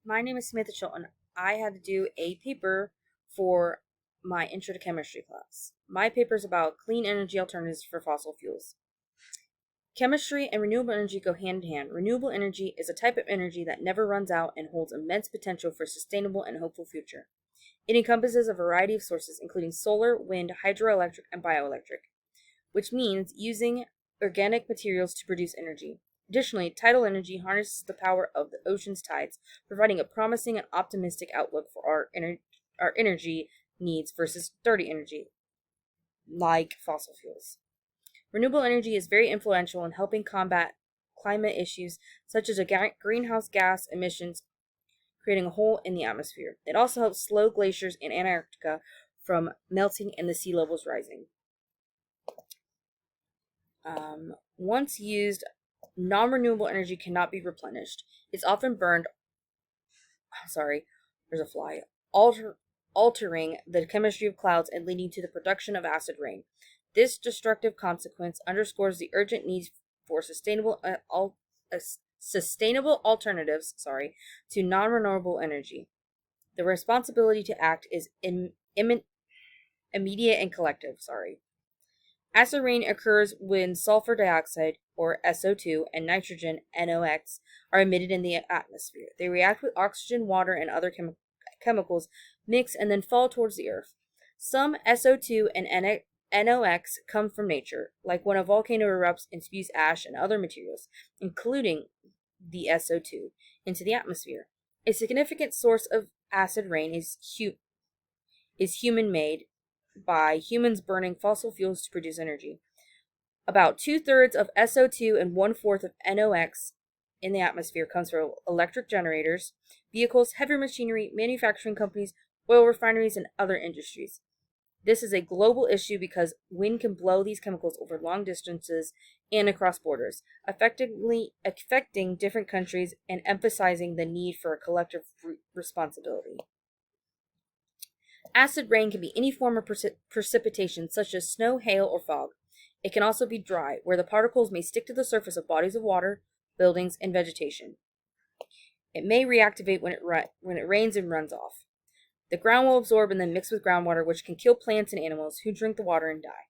My name is Samantha Chilton. I had to do a paper for my Intro to Chemistry class. My paper is about clean energy alternatives for fossil fuels. Chemistry and renewable energy go hand in hand. Renewable energy is a type of energy that never runs out and holds immense potential for a sustainable and hopeful future. It encompasses a variety of sources, including solar, wind, hydroelectric, and bioelectric, which means using organic materials to produce energy. Additionally, tidal energy harnesses the power of the ocean's tides, providing a promising and optimistic outlook for our energy needs versus dirty energy, like fossil fuels. Renewable energy is very influential in helping combat climate issues such as greenhouse gas emissions, creating a hole in the atmosphere. It also helps slow glaciers in Antarctica from melting and the sea levels rising. Once used, non-renewable energy cannot be replenished. It's often burned. Sorry, there's a fly. Altering the chemistry of clouds and leading to the production of acid rain. This destructive consequence underscores the urgent need for sustainable alternatives. To non-renewable energy. The responsibility to act is immediate and collective. Acid rain occurs when sulfur dioxide, or SO2, and nitrogen, NOx, are emitted in the atmosphere. They react with oxygen, water, and other chemicals, mix, and then fall towards the earth. Some SO2 and NOx come from nature, like when a volcano erupts and spews ash and other materials, including the SO2, into the atmosphere. A significant source of acid rain is human-made, by humans burning fossil fuels to produce energy. About 2/3 of SO2 and 1/4 of NOx in the atmosphere comes from electric generators, vehicles, heavy machinery, manufacturing companies, oil refineries, and other industries. This is a global issue because wind can blow these chemicals over long distances and across borders, affecting different countries and emphasizing the need for a collective responsibility. Acid rain can be any form of precipitation, such as snow, hail, or fog. It can also be dry, where the particles may stick to the surface of bodies of water, buildings, and vegetation. It may reactivate when it rains and runs off. The ground will absorb and then mix with groundwater, which can kill plants and animals who drink the water and die.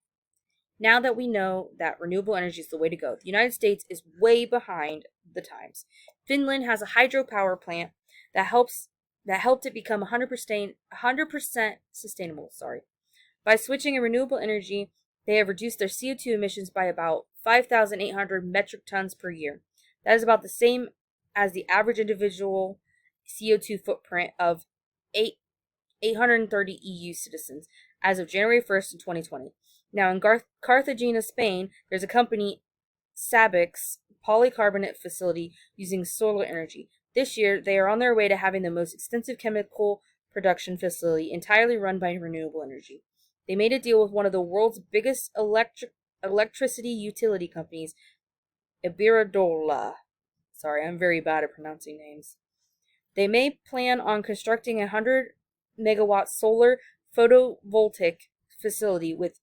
Now that we know that renewable energy is the way to go, the United States is way behind the times. Finland has a hydropower plant that helped it become 100% sustainable. By switching to renewable energy, they have reduced their CO2 emissions by about 5,800 metric tons per year. That is about the same as the average individual CO2 footprint of 830 EU citizens as of January 1st in 2020. Now in Cartagena, Spain, there's a company, Sabix polycarbonate facility using solar energy. This year, they are on their way to having the most extensive chemical production facility entirely run by renewable energy. They made a deal with one of the world's biggest electricity utility companies, Iberdrola. Sorry, I'm very bad at pronouncing names. They may plan on constructing a 100-megawatt solar photovoltaic facility with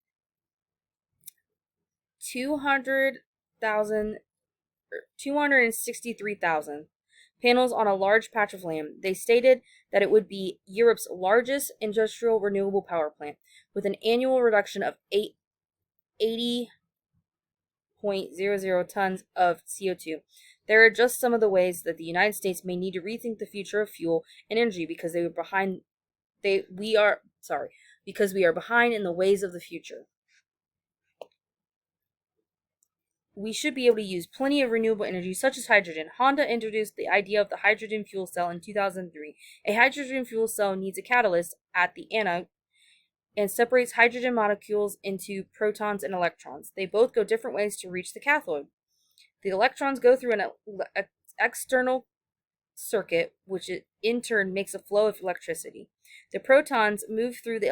263,000 panels on a large patch of land. They stated that it would be Europe's largest industrial renewable power plant, with an annual reduction of 80.00 tons of CO2. There are just some of the ways that the United States may need to rethink the future of fuel and energy because we are behind in the ways of the future. We should be able to use plenty of renewable energy, such as hydrogen. Honda introduced the idea of the hydrogen fuel cell in 2003. A hydrogen fuel cell needs a catalyst at the anode and separates hydrogen molecules into protons and electrons. They both go different ways to reach the cathode. The electrons go through an external circuit, which in turn makes a flow of electricity. The protons move through the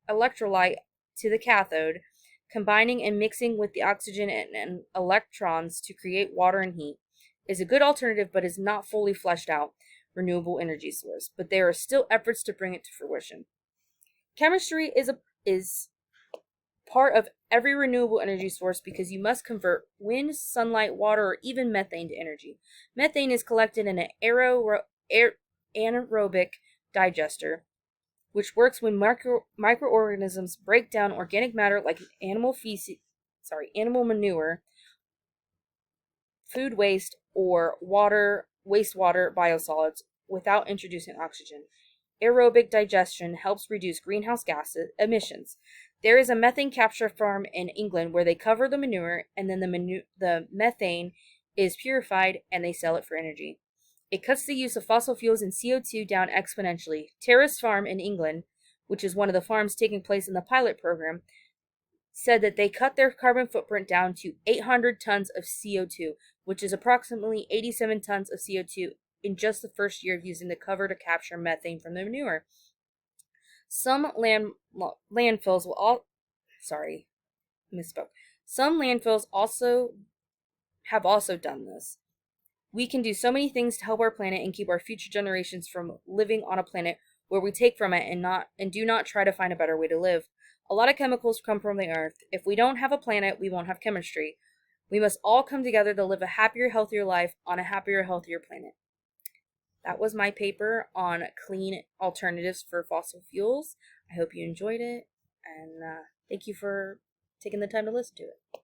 electrolyte to the cathode, combining and mixing with the oxygen and electrons to create water and heat. Is a good alternative, but is not fully fleshed out renewable energy source. But there are still efforts to bring it to fruition. Chemistry is part of every renewable energy source because you must convert wind, sunlight, water, or even methane to energy. Methane is collected in an anaerobic digester, which works when microorganisms break down organic matter like animal manure, food waste, or wastewater biosolids without introducing oxygen. Aerobic digestion helps reduce greenhouse gas emissions. There is a methane capture farm in England where they cover the manure and then the methane is purified and they sell it for energy. It cuts the use of fossil fuels and CO2 down exponentially. Terrace Farm in England, which is one of the farms taking place in the pilot program, said that they cut their carbon footprint down to 800 tons of CO2, which is approximately 87 tons of CO2 in just the first year of using the cover to capture methane from the manure. Some landfills will Some landfills have also done this. We can do so many things to help our planet and keep our future generations from living on a planet where we take from it and do not try to find a better way to live. A lot of chemicals come from the earth. If we don't have a planet, we won't have chemistry. We must all come together to live a happier, healthier life on a happier, healthier planet. That was my paper on clean alternatives for fossil fuels. I hope you enjoyed it, and thank you for taking the time to listen to it.